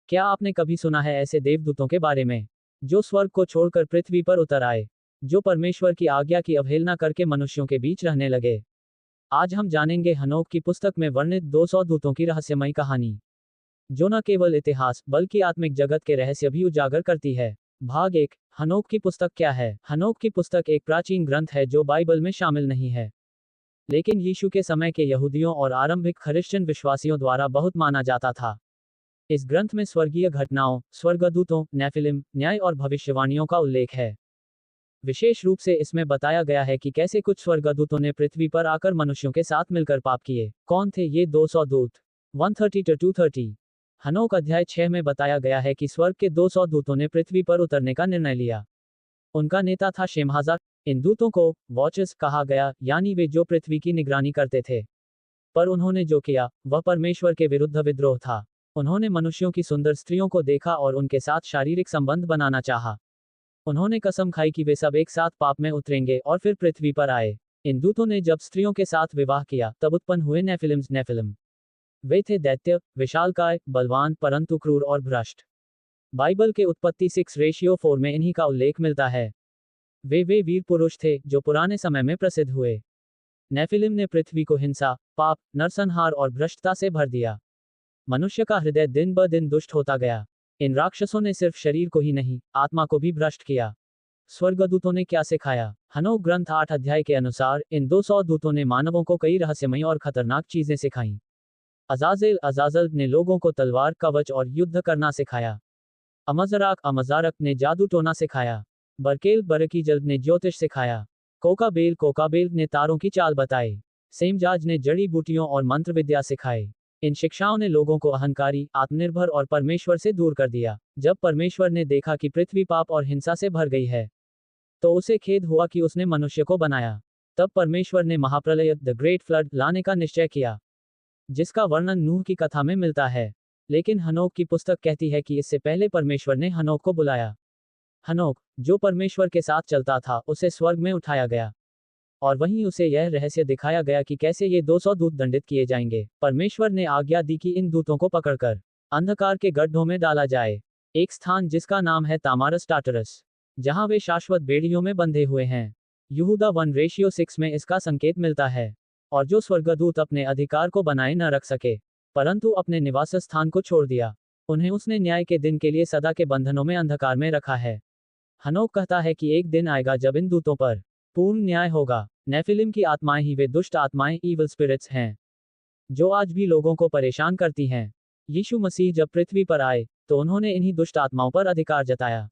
क्या आपने कभी सुना है ऐसे देवदूतों के बारे में जो स्वर्ग को छोड़कर पृथ्वी पर उतर आए, जो परमेश्वर की आज्ञा की अवहेलना करके मनुष्यों के बीच रहने लगे? आज हम जानेंगे हनोक की पुस्तक में वर्णित 200 दूतों की रहस्यमयी कहानी, जो न केवल इतिहास बल्कि आत्मिक जगत के रहस्य भी उजागर करती है। भाग 1। हनोक की पुस्तक क्या है? हनोक की पुस्तक एक प्राचीन ग्रंथ है जो बाइबल में शामिल नहीं है, लेकिन यीशु के समय के यहूदियों और आरंभिक क्रिश्चियन विश्वासियों द्वारा बहुत माना जाता था। इस ग्रंथ में स्वर्गीय घटनाओं, स्वर्गदूतों, नेफिलिम, न्याय और भविष्यवाणियों का उल्लेख है। विशेष रूप से इसमें बताया गया है कि कैसे कुछ स्वर्गदूतों ने पृथ्वी पर आकर मनुष्यों के साथ मिलकर पाप किए। कौन थे ये 200 दूत? 130-230। हनोक अध्याय 6 में बताया गया है कि स्वर्ग के 200 दूतों ने पृथ्वी पर उतरने का निर्णय लिया। उनका नेता था शेमहाजा। इन दूतों को वॉचर्स कहा गया, यानी वे जो पृथ्वी की निगरानी करते थे। पर उन्होंने जो किया वह परमेश्वर के विरुद्ध विद्रोह था। उन्होंने मनुष्यों की सुंदर स्त्रियों को देखा और उनके साथ शारीरिक संबंध बनाना चाहा। उन्होंने कसम खाई कि वे सब एक साथ पाप में उतरेंगे और फिर पृथ्वी पर आए। इन दूतों ने जब स्त्रियों के साथ विवाह किया तब उत्पन्न हुए नेफिलिम। वे थे दैत्य, विशालकाय, बलवान परंतु क्रूर और भ्रष्ट। बाइबल के उत्पत्ति 6:4 में इन्हीं का उल्लेख मिलता है। वे वीर पुरुष थे जो पुराने समय में प्रसिद्ध हुए। नेफिलिम ने पृथ्वी को हिंसा, पाप, नरसंहार और भ्रष्टता से भर दिया। मनुष्य का हृदय दिन ब दिन दुष्ट होता गया। इन राक्षसों ने सिर्फ शरीर को ही नहीं, आत्मा को भी भ्रष्ट किया। स्वर्गदूतों ने क्या सिखाया? हनोक ग्रंथ 8 अध्याय के अनुसार इन 200 दूतों ने मानवों को कई रहस्यमयी और खतरनाक चीजें सिखाईं। अजाजल ने लोगों को तलवार, कवच और युद्ध करना सिखाया। अमजारक ने जादू टोना सिखाया। बरकीजल ने ज्योतिष सिखाया। कोकाबेल ने तारों की चाल बताई। सेमजाज ने जड़ी बूटियों और मंत्र विद्या सिखाई। इन शिक्षाओं ने लोगों को अहंकारी, आत्मनिर्भर और परमेश्वर से दूर कर दिया। जब परमेश्वर ने देखा कि पृथ्वी पाप और हिंसा से भर गई है, तो उसे खेद हुआ कि उसने मनुष्य को बनाया। तब परमेश्वर ने महाप्रलय, द ग्रेट फ्लड, लाने का निश्चय किया, जिसका वर्णन नूह की कथा में मिलता है। लेकिन हनोक की पुस्तक कहती है कि इससे पहले परमेश्वर ने हनोक को बुलाया। हनोक, जो परमेश्वर के साथ चलता था, उसे स्वर्ग में उठाया गया और वहीं उसे यह रहस्य दिखाया गया कि कैसे ये 200 दूत दंडित किए जाएंगे। परमेश्वर ने आज्ञा दी कि इन दूतों को पकड़कर अंधकार के गड्ढों में डाला जाए, एक स्थान जिसका नाम है तामारस टाटरस, जहां वे शाश्वत बेड़ियों में बंधे हुए हैं। यहूदा 1:6 में इसका संकेत मिलता है। और जो स्वर्गदूत अपने अधिकार को बनाए न रख सके, परंतु अपने निवास स्थान को छोड़ दिया, उन्हें उसने न्याय के दिन के लिए सदा के बंधनों में अंधकार में रखा है। हनोक कहता है कि एक दिन आएगा जब इन दूतों पर पूर्ण न्याय होगा। नेफिलिम की आत्माएं ही वे दुष्ट आत्माएं, ईवल स्पिरिट्स हैं, जो आज भी लोगों को परेशान करती हैं। यीशु मसीह जब पृथ्वी पर आए तो उन्होंने इन्हीं दुष्ट आत्माओं पर अधिकार जताया।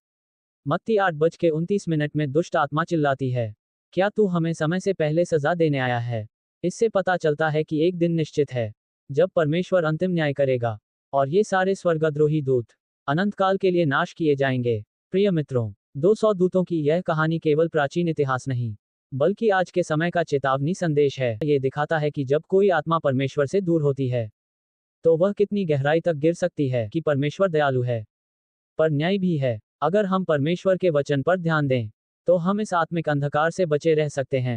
मत्ती 8:29 में दुष्ट आत्मा चिल्लाती है, क्या तू हमें समय से पहले सजा देने आया है? इससे पता चलता है कि एक दिन निश्चित है जब परमेश्वर अंतिम न्याय करेगा और ये सारे स्वर्गद्रोही दूत अनंत काल के लिए नाश किए जाएंगे। प्रिय मित्रों, 200 दूतों की यह कहानी केवल प्राचीन इतिहास नहीं, बल्कि आज के समय का चेतावनी संदेश है। ये दिखाता है कि जब कोई आत्मा परमेश्वर से दूर होती है तो वह कितनी गहराई तक गिर सकती है। कि परमेश्वर दयालु है पर न्याय भी है। अगर हम परमेश्वर के वचन पर ध्यान दें तो हम इस आत्मिक अंधकार से बचे रह सकते हैं।